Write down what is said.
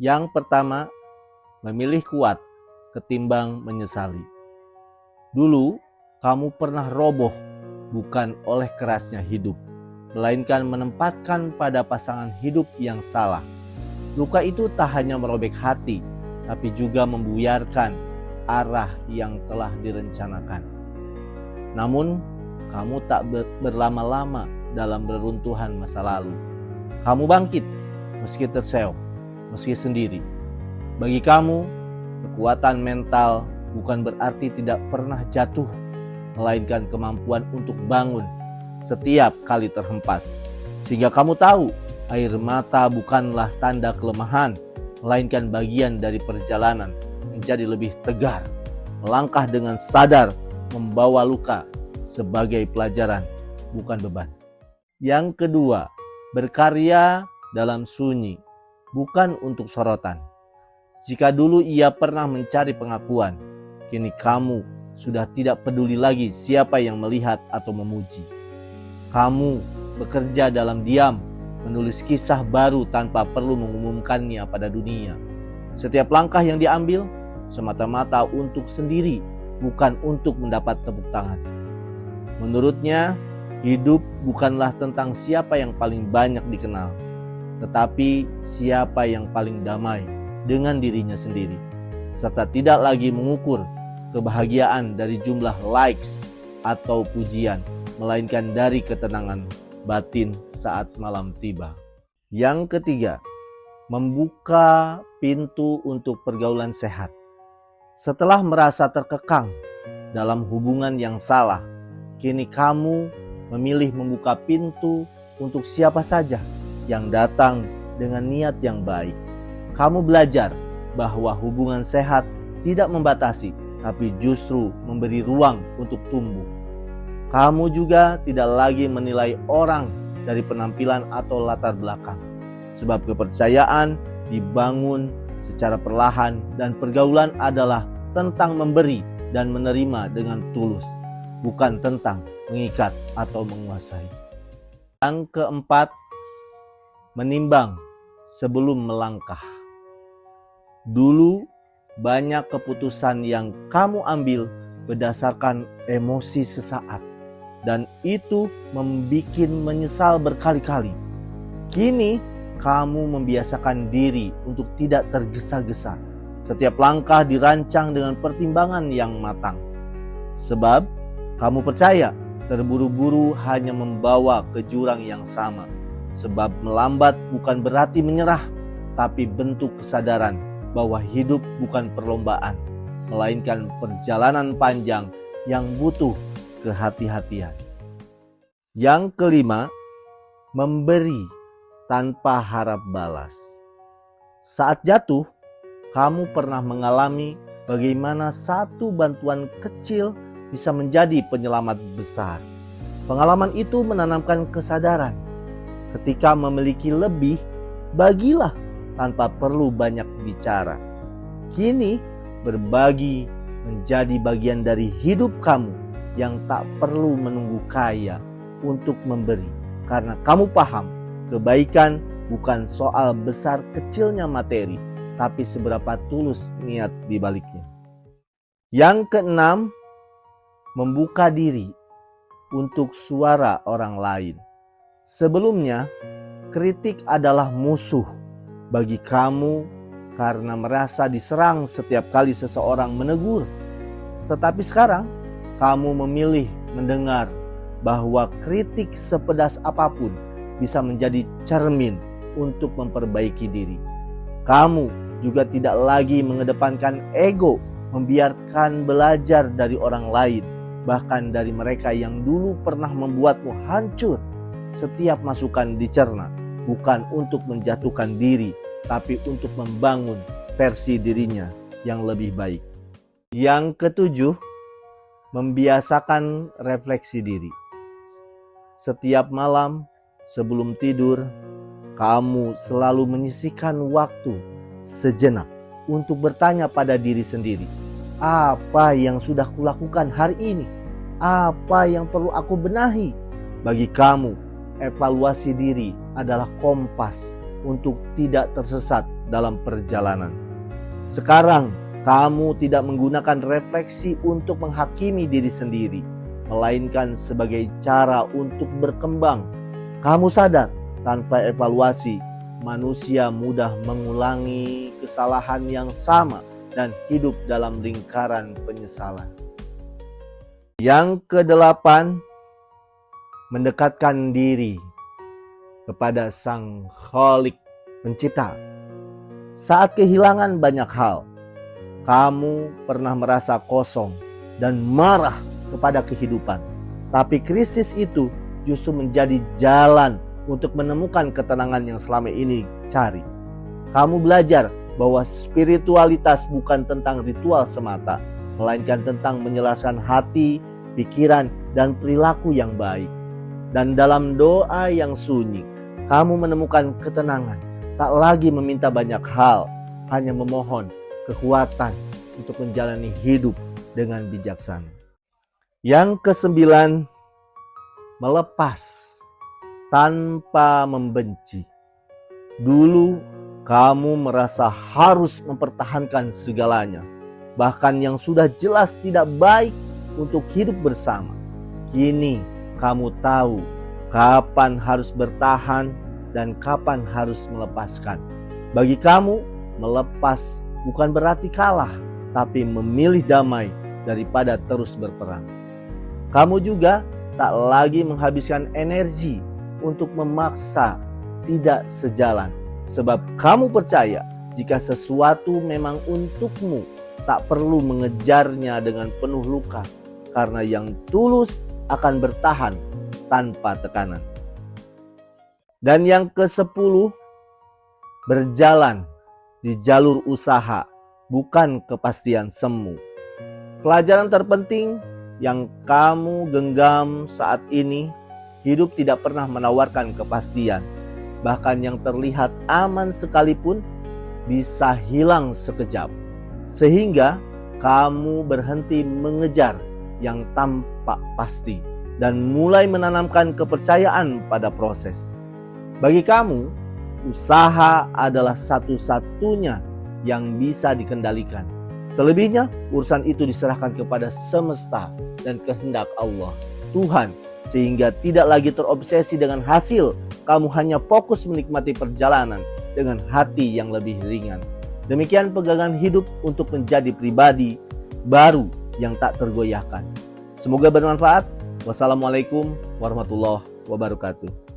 Yang pertama, memilih kuat ketimbang menyesali. Dulu, kamu pernah roboh bukan oleh kerasnya hidup, melainkan menempatkan pada pasangan hidup yang salah. Luka itu tak hanya merobek hati, tapi juga membuyarkan arah yang telah direncanakan. Namun, kamu tak berlama-lama dalam reruntuhan masa lalu. Kamu bangkit, meski terseok, meski sendiri. Bagi kamu, kekuatan mental bukan berarti tidak pernah jatuh, melainkan kemampuan untuk bangun setiap kali terhempas. Sehingga kamu tahu, air mata bukanlah tanda kelemahan, melainkan bagian dari perjalanan menjadi lebih tegar. Melangkah dengan sadar, membawa luka sebagai pelajaran, bukan beban. Yang kedua, berkarya dalam sunyi, bukan untuk sorotan. Jika dulu ia pernah mencari pengakuan, kini kamu sudah tidak peduli lagi siapa yang melihat atau memuji. Kamu bekerja dalam diam, menulis kisah baru tanpa perlu mengumumkannya pada dunia. Setiap langkah yang diambil semata-mata untuk sendiri, bukan untuk mendapat tepuk tangan. Menurutnya, hidup bukanlah tentang siapa yang paling banyak dikenal, tetapi siapa yang paling damai dengan dirinya sendiri, serta tidak lagi mengukur kebahagiaan dari jumlah likes atau pujian, melainkan dari ketenangan batin saat malam tiba. Yang ketiga, membuka pintu untuk pergaulan sehat. Setelah merasa terkekang dalam hubungan yang salah, kini kamu memilih membuka pintu untuk siapa saja yang datang dengan niat yang baik. Kamu belajar bahwa hubungan sehat tidak membatasi, tapi justru memberi ruang untuk tumbuh. Kamu juga tidak lagi menilai orang dari penampilan atau latar belakang, sebab kepercayaan dibangun secara perlahan dan pergaulan adalah tentang memberi dan menerima dengan tulus, bukan tentang mengikat atau menguasai. Yang keempat, menimbang sebelum melangkah. Dulu banyak keputusan yang kamu ambil berdasarkan emosi sesaat, dan itu membuat menyesal berkali-kali. Kini kamu membiasakan diri untuk tidak tergesa-gesa. Setiap langkah dirancang dengan pertimbangan yang matang. Sebab kamu percaya terburu-buru hanya membawa ke jurang yang sama. Sebab melambat bukan berarti menyerah, tapi bentuk kesadaran bahwa hidup bukan perlombaan, melainkan perjalanan panjang yang butuh kehati-hatian. Yang kelima, memberi tanpa harap balas. Saat jatuh, kamu pernah mengalami bagaimana satu bantuan kecil bisa menjadi penyelamat besar. Pengalaman itu menanamkan kesadaran. Ketika memiliki lebih, bagilah tanpa perlu banyak bicara. Kini berbagi menjadi bagian dari hidup kamu yang tak perlu menunggu kaya untuk memberi, karena kamu paham kebaikan bukan soal besar kecilnya materi, tapi seberapa tulus niat di baliknya. Yang keenam, membuka diri untuk suara orang lain. Sebelumnya, kritik adalah musuh bagi kamu karena merasa diserang setiap kali seseorang menegur. Tetapi sekarang, kamu memilih mendengar bahwa kritik sepedas apapun bisa menjadi cermin untuk memperbaiki diri. Kamu juga tidak lagi mengedepankan ego, membiarkan belajar dari orang lain, bahkan dari mereka yang dulu pernah membuatmu hancur. Setiap masukan dicerna, bukan untuk menjatuhkan diri, tapi untuk membangun versi dirinya yang lebih baik. Yang ketujuh, membiasakan refleksi diri. Setiap malam sebelum tidur, kamu selalu menyisihkan waktu sejenak untuk bertanya pada diri sendiri, apa yang sudah kulakukan hari ini? Apa yang perlu aku benahi? Bagi kamu, evaluasi diri adalah kompas untuk tidak tersesat dalam perjalanan. Sekarang, kamu tidak menggunakan refleksi untuk menghakimi diri sendiri, melainkan sebagai cara untuk berkembang. Kamu sadar, tanpa evaluasi, manusia mudah mengulangi kesalahan yang sama dan hidup dalam lingkaran penyesalan. Yang kedelapan, mendekatkan diri kepada Sang Khalik Pencipta. Saat kehilangan banyak hal, kamu pernah merasa kosong dan marah kepada kehidupan. Tapi krisis itu justru menjadi jalan untuk menemukan ketenangan yang selama ini cari. Kamu belajar bahwa spiritualitas bukan tentang ritual semata, melainkan tentang menjelaskan hati, pikiran, dan perilaku yang baik. Dan dalam doa yang sunyi, kamu menemukan ketenangan. Tak lagi meminta banyak hal, hanya memohon kekuatan untuk menjalani hidup dengan bijaksana. Yang kesembilan, melepas tanpa membenci. Dulu kamu merasa harus mempertahankan segalanya, bahkan yang sudah jelas tidak baik untuk hidup bersama. Kini kamu tahu kapan harus bertahan dan kapan harus melepaskan. Bagi kamu, melepas bukan berarti kalah, tapi memilih damai daripada terus berperang. Kamu juga tak lagi menghabiskan energi untuk memaksa tidak sejalan, sebab kamu percaya jika sesuatu memang untukmu, tak perlu mengejarnya dengan penuh luka, karena yang tulus akan bertahan tanpa tekanan. Dan yang ke-10, berjalan di jalur usaha, bukan kepastian semu. Pelajaran terpenting yang kamu genggam saat ini, hidup tidak pernah menawarkan kepastian. Bahkan yang terlihat aman sekalipun bisa hilang sekejap. Sehingga kamu berhenti mengejar yang tampak pasti dan mulai menanamkan kepercayaan pada proses. Bagi kamu, usaha adalah satu-satunya yang bisa dikendalikan. Selebihnya, urusan itu diserahkan kepada semesta dan kehendak Allah, Tuhan, sehingga tidak lagi terobsesi dengan hasil. Kamu hanya fokus menikmati perjalanan dengan hati yang lebih ringan. Demikian pegangan hidup untuk menjadi pribadi baru yang tak tergoyahkan. Semoga bermanfaat. Wassalamualaikum warahmatullahi wabarakatuh.